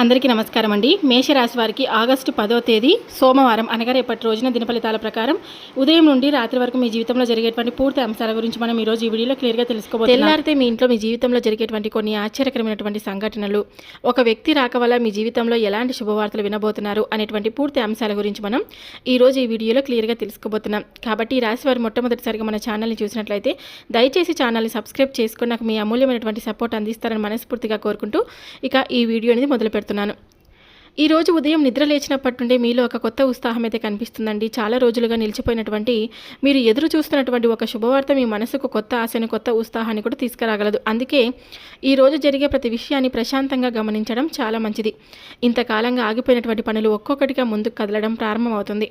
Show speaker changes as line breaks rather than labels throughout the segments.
అందరికీ నమస్కారం అండి. మేషరాశి వారికి ఆగస్టు 10వ తేదీ సోమవారం అనగా రేపటి రోజున దినఫలితాల ప్రకారం ఉదయం నుండి రాత్రి వరకు మీ జీవితంలో జరిగేటువంటి పూర్తి అంశాల గురించి మనం ఈరోజు ఈ వీడియోలో క్లియర్గా తెలుసుకోబోతున్నాం. తెల్లారితే మీ ఇంట్లో మీ జీవితంలో జరిగేటువంటి కొన్ని ఆశ్చర్యకరమైనటువంటి సంఘటనలు, ఒక వ్యక్తి రాక వల్ల మీ జీవితంలో ఎలాంటి శుభవార్తలు వినబోతున్నారు అనేటువంటి పూర్తి అంశాల గురించి మనం ఈరోజు ఈ వీడియోలో క్లియర్గా తెలుసుకోబోతున్నాం. కాబట్టి ఈ రాశి వారు మొట్టమొదటిసారిగా మన ఛానల్ని చూసినట్లయితే దయచేసి ఛానల్ని సబ్స్క్రైబ్ చేసుకుని నాకు మీ అమూల్యమైనటువంటి సపోర్ట్ అందిస్తారని మనస్ఫూర్తిగా కోరుకుంటూ ఇక ఈ వీడియో అనేది మొదలు పెడుతున్నాను. ఈరోజు ఉదయం నిద్ర లేచినప్పటి నుండి మీలో ఒక కొత్త ఉత్సాహం అయితే కనిపిస్తుందండి. చాలా రోజులుగా నిలిచిపోయినటువంటి మీరు ఎదురు చూస్తున్నటువంటి ఒక శుభవార్త మీ మనసుకు కొత్త ఆశను, కొత్త ఉత్సాహాన్ని కూడా తీసుకురాగలదు. అందుకే ఈరోజు జరిగే ప్రతి విషయాన్ని ప్రశాంతంగా గమనించడం చాలా మంచిది. ఇంతకాలంగా ఆగిపోయినటువంటి పనులు ఒక్కొక్కటిగా ముందుకు కదలడం ప్రారంభమవుతుంది.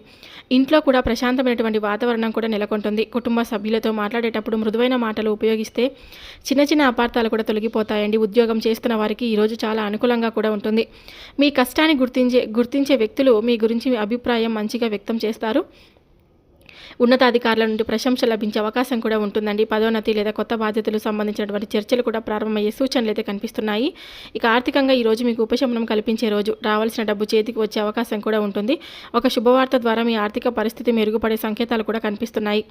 ఇంట్లో కూడా ప్రశాంతమైనటువంటి వాతావరణం కూడా నెలకొంటుంది. కుటుంబ సభ్యులతో మాట్లాడేటప్పుడు మృదువైన మాటలు ఉపయోగిస్తే చిన్న చిన్న అపార్థాలు కూడా తొలగిపోతాయండి. ఉద్యోగం చేస్తున్న వారికి ఈరోజు చాలా అనుకూలంగా కూడా ఉంటుంది. మీ కష్టాన్ని గుర్తించే వ్యక్తులు మీ గురించి మీ అభిప్రాయం మంచిగా వ్యక్తం చేస్తారు. ఉన్నతాధికారుల నుండి ప్రశంస లభించే అవకాశం కూడా ఉంటుందండి. పదోన్నతి లేదా కొత్త బాధ్యతలు సంబంధించినటువంటి చర్చలు కూడా ప్రారంభమయ్యే సూచనలు అయితే కనిపిస్తున్నాయి. ఇక ఆర్థికంగా ఈరోజు మీకు ఉపశమనం కల్పించే రోజు. రావాల్సిన డబ్బు చేతికి వచ్చే అవకాశం కూడా ఉంటుంది. ఒక శుభవార్త ద్వారా మీ ఆర్థిక పరిస్థితి మెరుగుపడే సంకేతాలు కూడా కనిపిస్తున్నాయి.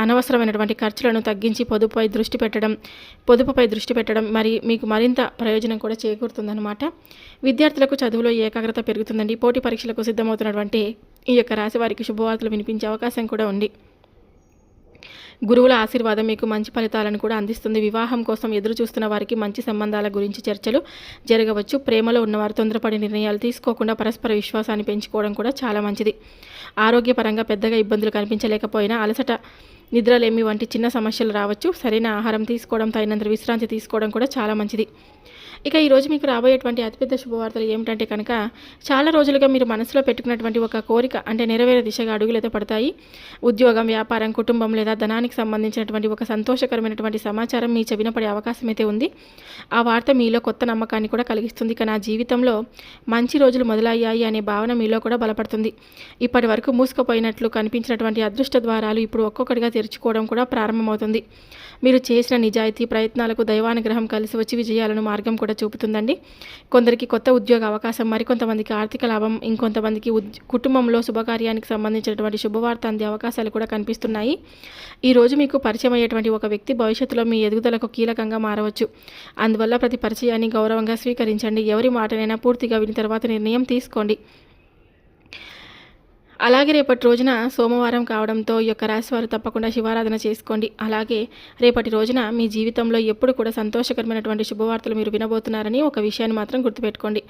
అనవసరమైనటువంటి ఖర్చులను తగ్గించి పొదుపుపై దృష్టి పెట్టడం మరి మీకు మరింత ప్రయోజనం కూడా చేకూరుతుందన్నమాట. విద్యార్థులకు చదువులో ఏకాగ్రత పెరుగుతుందండి. పోటీ పరీక్షలకు సిద్ధమవుతున్నటువంటి ఈ యొక్క రాశి వారికి శుభవార్తలు వినిపించే అవకాశం కూడా ఉంది. గురువుల ఆశీర్వాదం మీకు మంచి ఫలితాలను కూడా అందిస్తుంది. వివాహం కోసం ఎదురు చూస్తున్న వారికి మంచి సంబంధాల గురించి చర్చలు జరగవచ్చు. ప్రేమలో ఉన్నవారు తొందరపడి నిర్ణయాలు తీసుకోకుండా పరస్పర విశ్వాసాన్ని పెంచుకోవడం కూడా చాలా మంచిది. ఆరోగ్యపరంగా పెద్దగా ఇబ్బందులు కనిపించలేకపోయినా అలసట, నిద్రలేమి వంటి చిన్న సమస్యలు రావచ్చు. సరైన ఆహారం తీసుకోవడం, తగినంత విశ్రాంతి తీసుకోవడం కూడా చాలా మంచిది. ఇక ఈరోజు మీకు రాబోయేటువంటి అతిపెద్ద శుభవార్తలు ఏమిటంటే కనుక, చాలా రోజులుగా మీరు మనసులో పెట్టుకున్నటువంటి ఒక కోరిక అంటే నెరవేరే దిశగా అడుగులైతే పడతాయి. ఉద్యోగం, వ్యాపారం, కుటుంబం లేదా ధనానికి సంబంధించినటువంటి ఒక సంతోషకరమైనటువంటి సమాచారం మీ చెవిన పడే అవకాశం అయితే ఉంది. ఆ వార్త మీలో కొత్త నమ్మకాన్ని కూడా కలిగిస్తుంది. ఇక నా జీవితంలో మంచి రోజులు మొదలయ్యాయి అనే భావన మీలో కూడా బలపడుతుంది. ఇప్పటి వరకు మూసుకుపోయినట్లు కనిపించినటువంటి అదృష్ట ద్వారాలు ఇప్పుడు ఒక్కొక్కటిగా తెరుచుకోవడం కూడా ప్రారంభమవుతుంది. మీరు చేసిన నిజాయితీ ప్రయత్నాలకు దైవానుగ్రహం కలిసి వచ్చి విజయాలను మార్గం కూడా చూపుతుందండి. కొందరికి కొత్త ఉద్యోగ అవకాశం, మరికొంతమందికి ఆర్థిక లాభం, ఇంకొంతమందికి కుటుంబంలో శుభకార్యానికి సంబంధించినటువంటి శుభవార్త అందే అవకాశాలు కూడా కనిపిస్తున్నాయి. ఈరోజు మీకు పరిచయం అయ్యేటువంటి ఒక వ్యక్తి భవిష్యత్తులో మీ ఎదుగుదలకు కీలకంగా మారవచ్చు. అందువల్ల ప్రతి పరిచయాన్ని గౌరవంగా స్వీకరించండి. ఎవరి మాటనైనా పూర్తిగా విని తర్వాత నిర్ణయం తీసుకోండి. అలాగే రేపటి రోజున సోమవారం కావడంతో ఈ యొక్క రాశి వారు తప్పకుండా శివారాధన చేసుకోండి. అలాగే రేపటి రోజున మీ జీవితంలో ఎప్పుడు కూడా సంతోషకరమైనటువంటి శుభవార్తలు మీరు వినబోతున్నారని ఒక విషయాన్ని మాత్రం గుర్తుపెట్టుకోండి.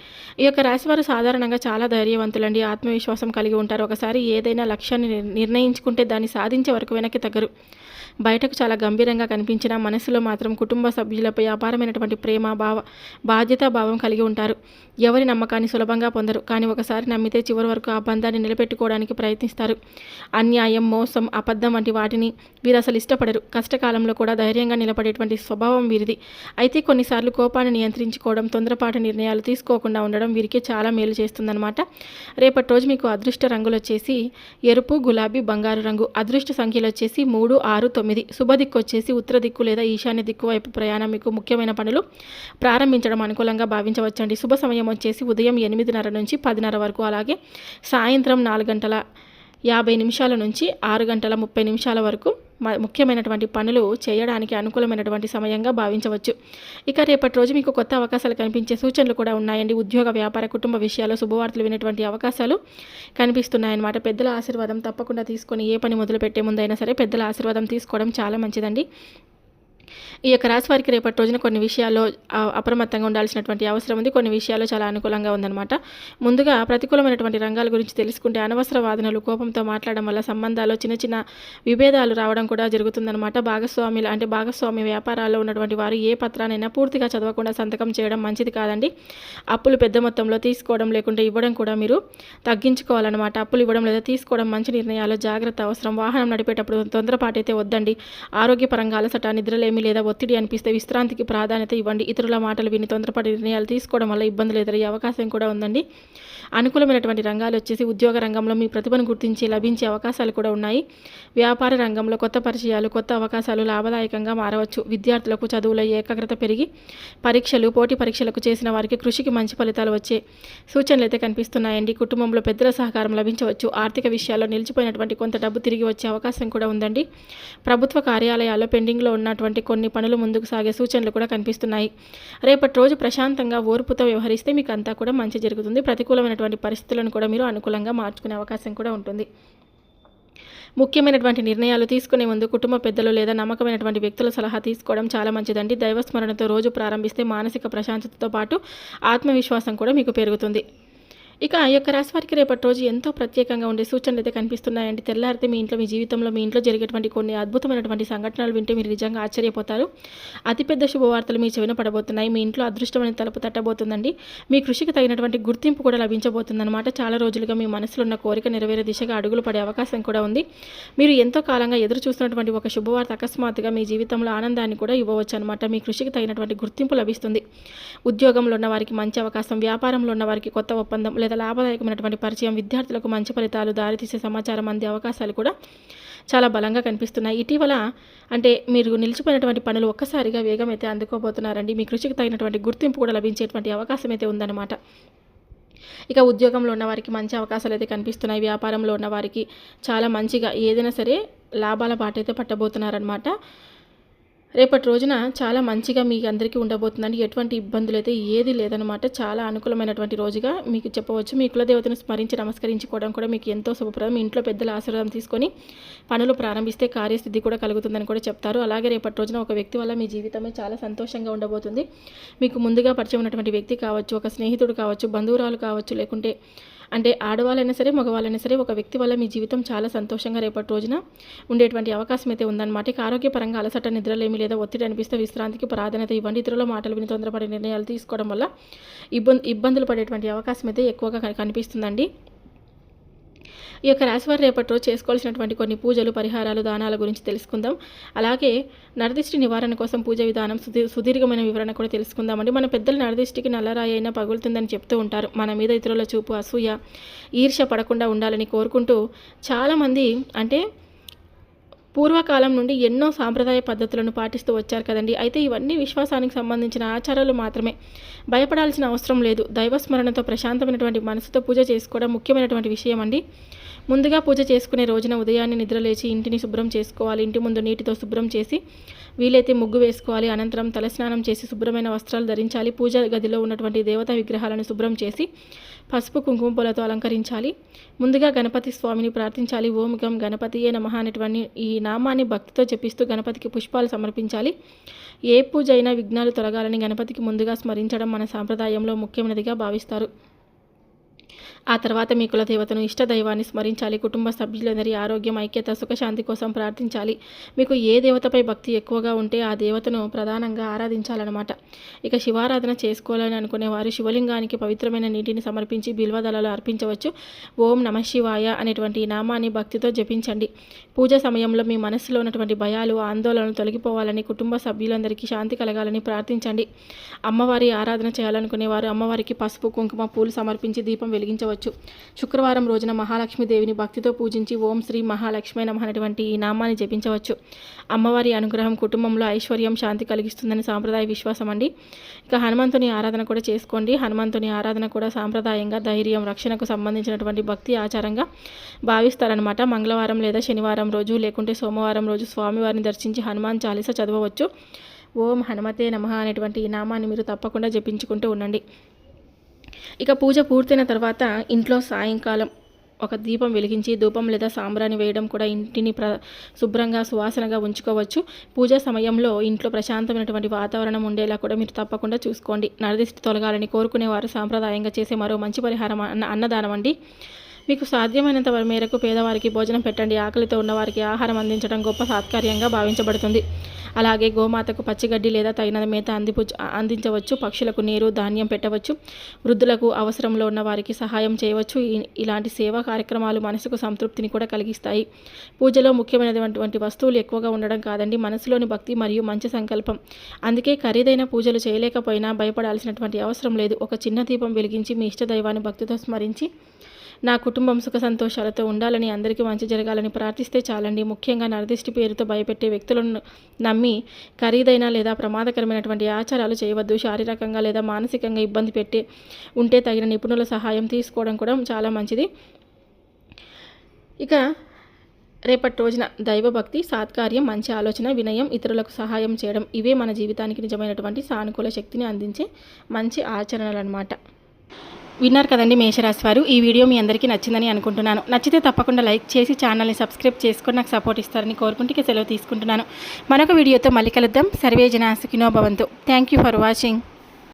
ఈ యొక్క రాశి వారు సాధారణంగా చాలా ధైర్యవంతులండి. ఆత్మవిశ్వాసం కలిగి ఉంటారు. ఒకసారి ఏదైనా లక్ష్యాన్ని నిర్ణయించుకుంటే దాన్ని సాధించే వరకు వెనక్కి తగ్గరు. బయటకు చాలా గంభీరంగా కనిపించినా మనసులో మాత్రం కుటుంబ సభ్యులపై అపారమైనటువంటి ప్రేమ, బాధ్యతా భావం కలిగి ఉంటారు. ఎవరి నమ్మకాన్ని సులభంగా పొందరు. కానీ ఒకసారి నమ్మితే చివరి వరకు ఆ బంధాన్ని నిలబెట్టుకోవడానికి ప్రయత్నిస్తారు. అన్యాయం, మోసం, అబద్ధం వంటి వాటిని వీరు అసలు ఇష్టపడరు. కష్టకాలంలో కూడా ధైర్యంగా నిలబడేటువంటి స్వభావం వీరిది. అయితే కొన్నిసార్లు కోపాన్ని నియంత్రించుకోవడం, తొందరపాటు నిర్ణయాలు తీసుకోకుండా ఉండడం వీరికి చాలా మేలు చేస్తుందన్నమాట. రేపటి రోజు మీకు అదృష్ట రంగులు వచ్చేసి ఎరుపు, గులాబీ, బంగారు రంగు. అదృష్ట సంఖ్యలు వచ్చేసి 3, 6, 9. శుభ దిక్కు వచ్చేసి ఉత్తర దిక్కు లేదా ఈశాన్య దిక్కు వైపు ప్రయాణం మీకు ముఖ్యమైన పనులు ప్రారంభించడం అనుకూలంగా భావించవచ్చండి. శుభ సమయం వచ్చేసి ఉదయం 8:30 నుంచి 10:30 వరకు, అలాగే సాయంత్రం 4:50 నుంచి 6:30 వరకు ముఖ్యమైనటువంటి పనులు చేయడానికి అనుకూలమైనటువంటి సమయంగా భావించవచ్చు. ఇక రేపటి రోజు మీకు కొత్త అవకాశాలు కనిపించే సూచనలు కూడా ఉన్నాయండి. ఉద్యోగ, వ్యాపార, కుటుంబ విషయాల్లో శుభవార్తలు వినేటువంటి అవకాశాలు కనిపిస్తున్నాయన్నమాట. పెద్దల ఆశీర్వాదం తప్పకుండా తీసుకొని ఏ పని మొదలుపెట్టే ముందైనా సరే పెద్దల ఆశీర్వాదం తీసుకోవడం చాలా మంచిదండి. ఈ యొక్క రాశి వారికి రేపటి రోజున కొన్ని విషయాల్లో అప్రమత్తంగా ఉండాల్సినటువంటి అవసరం ఉంది. కొన్ని విషయాల్లో చాలా అనుకూలంగా ఉందన్నమాట. ముందుగా ప్రతికూలమైనటువంటి రంగాల గురించి తెలుసుకుంటే అనవసర వాదనలు, కోపంతో మాట్లాడడం వల్ల సంబంధాల్లో చిన్న చిన్న విభేదాలు రావడం కూడా జరుగుతుందన్నమాట. భాగస్వామ్య వ్యాపారాల్లో ఉన్నటువంటి వారు ఏ పత్రానైనా పూర్తిగా చదవకుండా సంతకం చేయడం మంచిది కాదండి. అప్పులు పెద్ద మొత్తంలో తీసుకోవడం లేకుంటే ఇవ్వడం కూడా మీరు తగ్గించుకోవాలన్నమాట. అప్పులు ఇవ్వడం లేదా తీసుకోవడం మంచి నిర్ణయాలు, జాగ్రత్త అవసరం. వాహనం నడిపేటప్పుడు తొందరపాటు అయితే వద్దండి. ఆరోగ్యపరంగా అలసట, నిద్రలేమి నిద్రలేమి లేదా ఒత్తిడి అనిపిస్తే విశ్రాంతికి ప్రాధాన్యత ఇవ్వండి. ఇతరుల మాటలు విని తొందరపడి నిర్ణయాలు తీసుకోవడం వల్ల ఇబ్బందులు ఎదురయ్యే అవకాశం కూడా ఉందండి. అనుకూలమైనటువంటి రంగాలు వచ్చేసి ఉద్యోగ రంగంలో మీ ప్రతిభను గుర్తించి లభించే అవకాశాలు కూడా ఉన్నాయి. వ్యాపార రంగంలో కొత్త పరిచయాలు, కొత్త అవకాశాలు లాభదాయకంగా మారవచ్చు. విద్యార్థులకు చదువులో ఏకాగ్రత పెరిగి పోటీ పరీక్షలకు చేసిన వారికి కృషికి మంచి ఫలితాలు వచ్చే సూచనలు అయితే కనిపిస్తున్నాయండి. కుటుంబంలో పెద్దల సహకారం లభించవచ్చు. ఆర్థిక విషయాల్లో నిలిచిపోయినటువంటి కొంత డబ్బు తిరిగి వచ్చే అవకాశం కూడా ఉందండి. ప్రభుత్వ కార్యాలయాల్లో పెండింగ్లో ఉన్నటువంటి కొన్ని పనులు ముందుకు సాగే సూచనలు కూడా కనిపిస్తున్నాయి. రేపటి రోజు ప్రశాంతంగా ఓర్పుతో వ్యవహరిస్తే మీకు అంతా కూడా మంచి జరుగుతుంది. ప్రతికూలమైనటువంటి పరిస్థితులను కూడా మీరు అనుకూలంగా మార్చుకునే అవకాశం కూడా ఉంటుంది. ముఖ్యమైనటువంటి నిర్ణయాలు తీసుకునే ముందు కుటుంబ పెద్దలు లేదా నమ్మకమైనటువంటి వ్యక్తుల సలహా తీసుకోవడం చాలా మంచిదండి. దైవస్మరణతో రోజు ప్రారంభిస్తే మానసిక ప్రశాంతతతో పాటు ఆత్మవిశ్వాసం కూడా మీకు పెరుగుతుంది. ఇక ఈ యొక్క రాశి వారికి రేపటి రోజు ఎంతో ప్రత్యేకంగా ఉండే సూచనలు అయితే కనిపిస్తున్నాయండి. తెల్లారితే మీ జీవితంలో మీ ఇంట్లో జరిగేటువంటి కొన్ని అద్భుతమైనటువంటి సంఘటనలు వింటే మీరు నిజంగా ఆశ్చర్యపోతారు. అతిపెద్ద శుభవార్తలు మీ చెవిన పడబోతున్నాయి. మీ ఇంట్లో అదృష్టమైన తలుపు తట్టబోతుందండి. మీ కృషికి తగినటువంటి గుర్తింపు కూడా లభించబోతుందన్నమాట. చాలా రోజులుగా మీ మనసులో ఉన్న కోరిక నెరవేరే దిశగా అడుగులు పడే అవకాశం కూడా ఉంది. మీరు ఎంతో కాలంగా ఎదురు చూస్తున్నటువంటి ఒక శుభవార్త అకస్మాత్తుగా మీ జీవితంలో ఆనందాన్ని కూడా ఇవ్వవచ్చు అనమాట. మీ కృషికి తగినటువంటి గుర్తింపు లభిస్తుంది. ఉద్యోగంలో ఉన్న వారికి మంచి అవకాశం, వ్యాపారంలో ఉన్న వారికి కొత్త ఒప్పందం లేదా లాభదాయకమైనటువంటి పరిచయం, విద్యార్థులకు మంచి ఫలితాలు దారితీసే సమాచారం అందే అవకాశాలు కూడా చాలా బలంగా కనిపిస్తున్నాయి. ఇటీవల మీరు నిలిచిపోయినటువంటి పనులు ఒక్కసారిగా వేగం అయితే అందుకోబోతున్నారండి. మీ కృషికి తగినటువంటి గుర్తింపు కూడా లభించేటువంటి అవకాశం అయితే ఉందన్నమాట. ఇక ఉద్యోగంలో ఉన్న వారికి మంచి అవకాశాలు అయితే కనిపిస్తున్నాయి. వ్యాపారంలో ఉన్న వారికి చాలా మంచిగా ఏదైనా సరే లాభాల బాట అయితే పట్టబోతున్నారనమాట. రేపటి రోజున చాలా మంచిగా మీకు అందరికీ ఉండబోతుందండి. ఎటువంటి ఇబ్బందులు అయితే ఏది లేదనమాట. చాలా అనుకూలమైనటువంటి రోజుగా మీకు చెప్పవచ్చు. మీ కులదేవతను స్మరించి నమస్కరించుకోవడం కూడా మీకు ఎంతో శుభప్రదం. ఇంట్లో పెద్దల ఆశీర్వాదం తీసుకొని పనులు ప్రారంభిస్తే కార్యసిద్ధి కూడా కలుగుతుందని కూడా చెప్తారు. అలాగే రేపటి రోజున ఒక వ్యక్తి వల్ల మీ జీవితమే చాలా సంతోషంగా ఉండబోతుంది. మీకు ముందుగా పరిచయం ఉన్నటువంటి వ్యక్తి కావచ్చు, ఒక స్నేహితుడు కావచ్చు, బంధువురాలు కావచ్చు, లేకుంటే ఆడవాళ్ళైనా సరే మగవాళ్ళైనా సరే ఒక వ్యక్తి వల్ల మీ జీవితం చాలా సంతోషంగా రేపటి రోజున ఉండేటువంటి అవకాశం అయితే ఉందన్నమాట. ఇక ఆరోగ్యపరంగా అలసట, నిద్రలేమి లేదా ఒత్తిడి అనిపిస్తే విశ్రాంతికి ప్రాధాన్యత ఇవ్వండి. ఇతరుల మాటలు విని తొందరపడే నిర్ణయాలు తీసుకోవడం వల్ల ఇబ్బందులు పడేటువంటి అవకాశం అయితే ఎక్కువగా కనిపిస్తుందండి. ఈ యొక్క రాశివారు రేపటి రోజు చేసుకోవాల్సినటువంటి కొన్ని పూజలు, పరిహారాలు, దానాల గురించి తెలుసుకుందాం. అలాగే నరదిష్టి నివారణ కోసం పూజ విధానం సుదీర్ఘమైన వివరణ కూడా తెలుసుకుందామండి. మన పెద్దలు నరదిష్టికి నల్లరాయి అయినా పగులుతుందని చెప్తూ ఉంటారు. మన మీద ఇతరుల చూపు, అసూయ, ఈర్ష్య పడకుండా ఉండాలని కోరుకుంటూ చాలామంది పూర్వకాలం నుండి ఎన్నో సాంప్రదాయ పద్ధతులను పాటిస్తూ వచ్చారు కదండి. అయితే ఇవన్నీ విశ్వాసానికి సంబంధించిన ఆచారాలు మాత్రమే. భయపడాల్సిన అవసరం లేదు. దైవస్మరణతో ప్రశాంతమైనటువంటి మనసుతో పూజ చేసుకోవడం ముఖ్యమైనటువంటి విషయం అండి. ముందుగా పూజ చేసుకునే రోజున ఉదయాన్నే నిద్రలేచి ఇంటిని శుభ్రం చేసుకోవాలి. ఇంటి ముందు నీటితో శుభ్రం చేసి వీలైతే ముగ్గు వేసుకోవాలి. అనంతరం తలస్నానం చేసి శుభ్రమైన వస్త్రాలు ధరించాలి. పూజ గదిలో ఉన్నటువంటి దేవతా విగ్రహాలను శుభ్రం చేసి పసుపు కుంకుమ పూలతో అలంకరించాలి. ముందుగా గణపతి స్వామిని ప్రార్థించాలి. ఓం గం గణపతియే నమః అనేటువంటి ఈ నామాన్ని భక్తితో జపిస్తూ గణపతికి పుష్పాలు సమర్పించాలి. ఏ పూజ అయినా విఘ్నాలు తొలగాలని గణపతికి ముందుగా స్మరించడం మన సాంప్రదాయంలో ముఖ్యమైనదిగా భావిస్తారు. ఆ తర్వాత మీ కులదేవతను, ఇష్టదైవాన్ని స్మరించాలి. కుటుంబ సభ్యులందరి ఆరోగ్యం, ఐక్యత, సుఖశాంతి కోసం ప్రార్థించాలి. మీకు ఏ దేవతపై భక్తి ఎక్కువగా ఉంటే ఆ దేవతను ప్రధానంగా ఆరాధించాలన్నమాట. ఇక శివారాధన చేసుకోవాలని అనుకునేవారు శివలింగానికి పవిత్రమైన నీటిని సమర్పించి బిల్వదళాలు అర్పించవచ్చు. ఓం నమః శివాయ అనేటువంటి ఈ నామాన్ని భక్తితో జపించండి. పూజ సమయంలో మీ మనసులో ఉన్నటువంటి భయాలు, ఆందోళనలు తొలగిపోవాలని, కుటుంబ సభ్యులందరికీ శాంతి కలగాలని ప్రార్థించండి. అమ్మవారి ఆరాధన చేయాలనుకునేవారు అమ్మవారికి పసుపు, కుంకుమ, పూలు సమర్పించి దీపం వెలిగించవచ్చు. శుక్రవారం రోజున మహాలక్ష్మీదేవిని భక్తితో పూజించి ఓం శ్రీ మహాలక్ష్మీ నమః అనేటువంటి ఈ నామాన్ని జపించవచ్చు. అమ్మవారి అనుగ్రహం కుటుంబంలో ఐశ్వర్యం, శాంతి కలిగిస్తుందని సాంప్రదాయ విశ్వాసం అండి. ఇక హనుమంతుని ఆరాధన కూడా చేసుకోండి. హనుమంతుని ఆరాధన కూడా సాంప్రదాయంగా ధైర్యం, రక్షణకు సంబంధించినటువంటి భక్తి ఆచారంగా భావిస్తారనమాట. మంగళవారం లేదా శనివారం రోజు లేకుంటే సోమవారం రోజు స్వామివారిని దర్శించి హనుమాన్ చాలీస చదవవచ్చు. ఓం హనుమతే నమః అనేటువంటి ఈ నామాన్ని మీరు తప్పకుండా జపించుకుంటూ ఉండండి. ఇక పూజ పూర్తయిన తర్వాత ఇంట్లో సాయంకాలం ఒక దీపం వెలిగించి ధూపం లేదా సాంబ్రాణి వేయడం కూడా ఇంటిని శుభ్రంగా సువాసనగా ఉంచుకోవచ్చు. పూజా సమయంలో ఇంట్లో ప్రశాంతమైనటువంటి వాతావరణం ఉండేలా కూడా మీరు తప్పకుండా చూసుకోండి. నరదిష్టి తొలగాలని కోరుకునేవారు సాంప్రదాయంగా చేసే మరో మంచి పరిహారం అన్నదానం అండి. మీకు సాధ్యమైనంత మేరకు పేదవారికి భోజనం పెట్టండి. ఆకలితో ఉన్నవారికి ఆహారం అందించడం గొప్ప సత్కార్యంగా భావించబడుతుంది. అలాగే గోమాతకు పచ్చిగడ్డి లేదా తగిన మేత అందించవచ్చు. పక్షులకు నీరు ధాన్యం పెట్టవచ్చు. వృద్ధులకు అవసరంలో ఉన్న వారికి సహాయం చేయవచ్చు. ఇలాంటి సేవా కార్యక్రమాలు మనసుకు సంతృప్తిని కూడా కలిగిస్తాయి. పూజలో ముఖ్యమైనటువంటి వస్తువులు ఎక్కువగా ఉండడం కాదండి, మనసులోని భక్తి మరియు మంచి సంకల్పం. అందుకే ఖరీదైన పూజలు చేయలేకపోయినా భయపడాల్సినటువంటి అవసరం లేదు. ఒక చిన్న దీపం వెలిగించి మీ ఇష్టదైవాన్ని భక్తితో స్మరించి నా కుటుంబం సుఖ సంతోషాలతో ఉండాలని, అందరికీ మంచి జరగాలని ప్రార్థిస్తే చాలండి. ముఖ్యంగా నరదిష్టి పేరుతో భయపెట్టే వ్యక్తులను నమ్మి ఖరీదైన లేదా ప్రమాదకరమైనటువంటి ఆచారాలు చేయవద్దు. శారీరకంగా లేదా మానసికంగా ఇబ్బంది ఉంటే తగిన నిపుణుల సహాయం తీసుకోవడం కూడా చాలా మంచిది. ఇక రేపటి రోజున దైవభక్తి, సత్కార్యం, మంచి ఆలోచన, వినయం, ఇతరులకు సహాయం చేయడం ఇవే మన జీవితానికి నిజమైనటువంటి సానుకూల శక్తిని అందించే మంచి ఆచరణలు అన్నమాట. విన్నారు కదండి మేషరాశి వారు. ఈ వీడియో మీ అందరికీ నచ్చిందని అనుకుంటున్నాను. నచ్చితే తప్పకుండా లైక్ చేసి ఛానల్ని సబ్స్క్రైబ్ చేసుకొని నాకు సపోర్ట్ ఇస్తారని కోరుకుంటే సెలవు తీసుకుంటున్నాను. మరొక వీడియోతో మళ్ళీ కలుద్దాం. సర్వే జనా సుఖినో భవంతు. Thank you for watching.